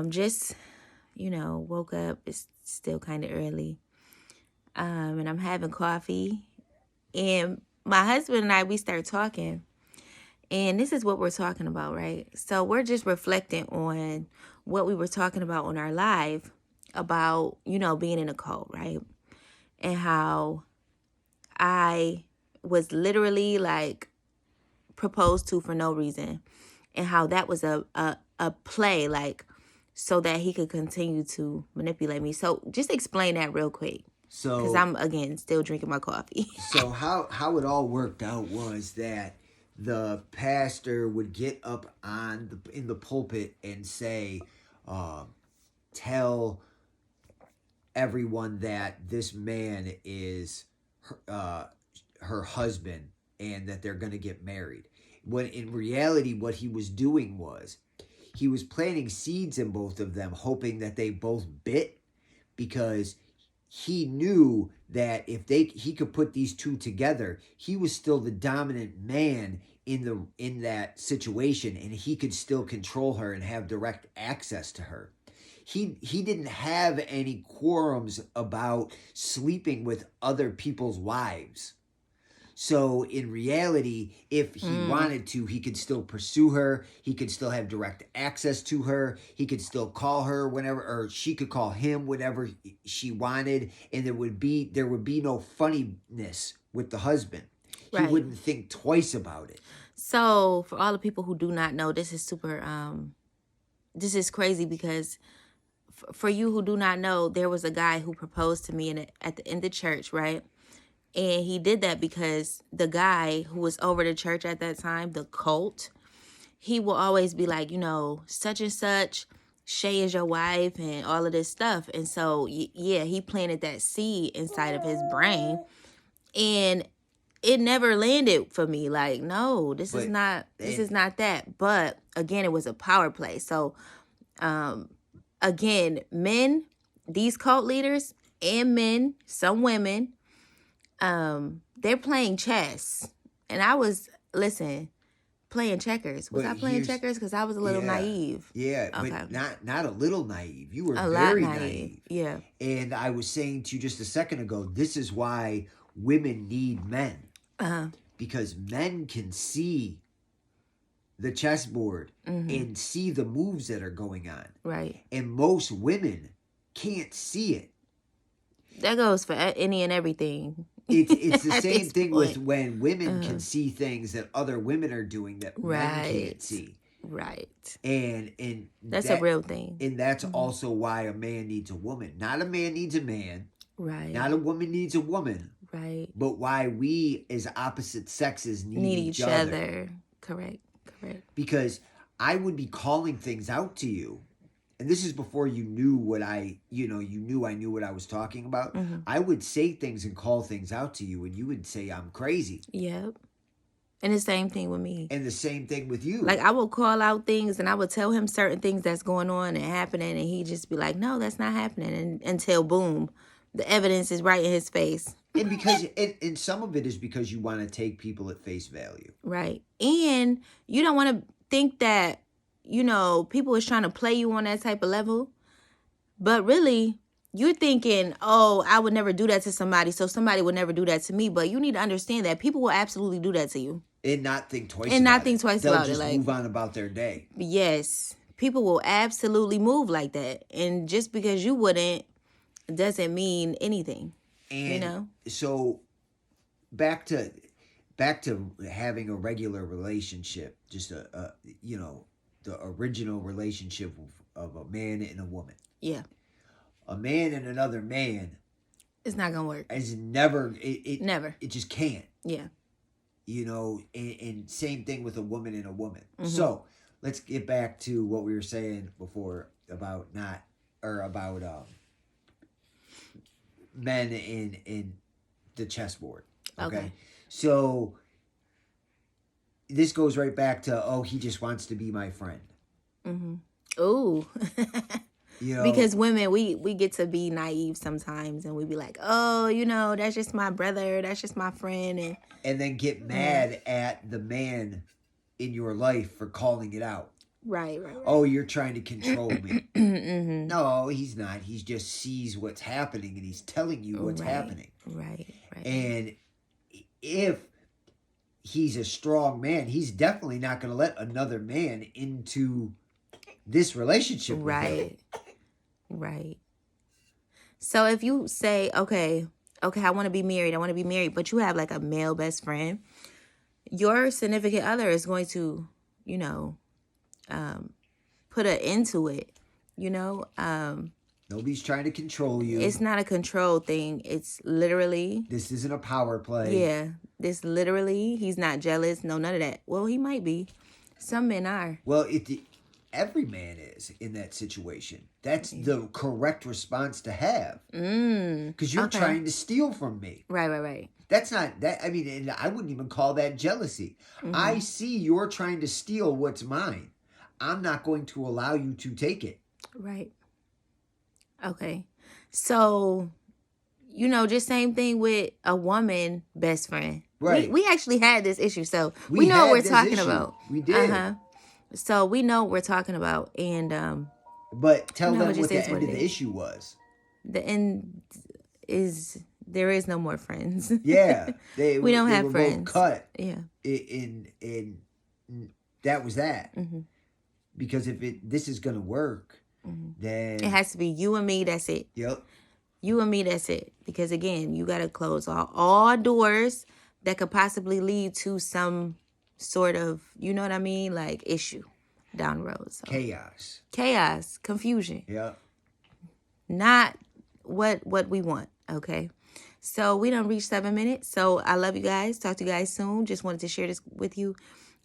Just, woke up. It's still kind of early. And I'm having coffee. And my husband and I, we start talking. And this is what we're talking about, right? So we're just reflecting on what we were talking about on our live about, being in a cult, right? And how I was literally like proposed to for no reason. And how that was a play, like, so that he could continue to manipulate me. So just explain that real quick. Because I'm, again, still drinking my coffee. So how it all worked out was that the pastor would get up in the pulpit and say, tell everyone that this man is her husband and that they're going to get married. When in reality, what he was doing was he was planting seeds in both of them, hoping that they both bit, because he knew that if he could put these two together, he was still the dominant man in that situation, and he could still control her and have direct access to her. He didn't have any quorums about sleeping with other people's wives. So in reality, if he wanted to, he could still pursue her. He could still have direct access to her. He could still call her whenever, or she could call him whenever she wanted. And there would be no funniness with the husband. He wouldn't think twice about it. So for all the people who do not know, this is this is crazy because for you who do not know, there was a guy who proposed to me at the end of church, right? And he did that because the guy who was over the church at that time, the cult, he will always be like, such and such, Shay is your wife and all of this stuff. And so, yeah, he planted that seed inside of his brain. And it never landed for me. Like, no, this is not that. But again, it was a power play. So, again, men, these cult leaders and men, some women, they're playing chess. And I was, playing checkers. Was I playing checkers? Because I was a little naive. Yeah, okay. But not a little naive. You were very naive. Yeah. And I was saying to you just a second ago, this is why women need men. Because men can see the chessboard and see the moves that are going on. Right. And most women can't see it. That goes for any and everything. It's the same thing with when women can see things that other women are doing that men can't see. Right. And that's a real thing. And that's also why a man needs a woman. Not a man needs a man. Right. Not a woman needs a woman. Right. But why we as opposite sexes need each other. Correct. Because I would be calling things out to you. And this is before you knew you knew I knew what I was talking about. I would say things and call things out to you, and you would say I'm crazy. Yep. And the same thing with me. And the same thing with you. Like, I will call out things, and I would tell him certain things that's going on and happening, and he'd just be like, no, that's not happening. And until, boom, the evidence is right in his face. And because, and some of it is because you want to take people at face value. Right. And you don't want to think that, people is trying to play you on that type of level. But really, you're thinking, oh, I would never do that to somebody, so somebody would never do that to me. But you need to understand that people will absolutely do that to you. And not think twice about it. They'll just move on about their day. Yes. People will absolutely move like that. And just because you wouldn't doesn't mean anything. And so back to having a regular relationship, just the original relationship of a man and a woman. Yeah. A man and another man. It's not going to work. It's never. Never. It just can't. Yeah. And same thing with a woman and a woman. So let's get back to what we were saying before about men in the chessboard. Okay. So this goes right back to, he just wants to be my friend. Ooh. Because women, we get to be naive sometimes, and we be like, oh, that's just my brother, that's just my friend. And then get mad at the man in your life for calling it out. Right, right, Oh, right. you're trying to control me. Mm-hmm. No, he's not. He just sees what's happening and he's telling you what's Right, happening. right, right, right. And if he's a strong man, he's definitely not going to let another man into this relationship with him. Right, right. So if you say, okay, I want to be married, but you have like a male best friend, your significant other is going to, you know, put an end to it. You know, Nobody's trying to control you. it's not a control thing. It's literally, This isn't a power play. yeah, this literally, he's not jealous. No, none of that. Well, he might be. Some men are. Well, every man is in that situation. That's the correct response to have. Because you're Okay. trying to steal from me. Right, right, right. That's not that. I mean, and I wouldn't even call that jealousy. I see you're trying to steal what's mine. I'm not going to allow you to take it. Right. Okay. So, just same thing with a woman best friend. Right. We actually had this issue, so we We know what had we're this talking issue. about. We did. So we know what we're talking about, and But tell it them just what the is what end of it the is. issue was. The end is there is no more friends. Yeah, we don't they have were friends. both cut. Yeah. In that was that. Mm-hmm. Because if this is gonna work, then It has to be you and me. That's it. Yep. You and me. That's it. Because again, you got to close all doors that could possibly lead to some sort of, you know what I mean, like issue down the road. So chaos, confusion. Yep. Not what we want. Okay. So we done reached 7 minutes. So I love you guys. Talk to you guys soon. Just wanted to share this with you.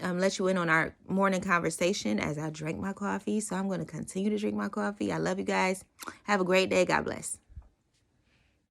Let you in on our morning conversation as I drink my coffee. So I'm going to continue to drink my coffee. I love you guys. Have a great day. God bless.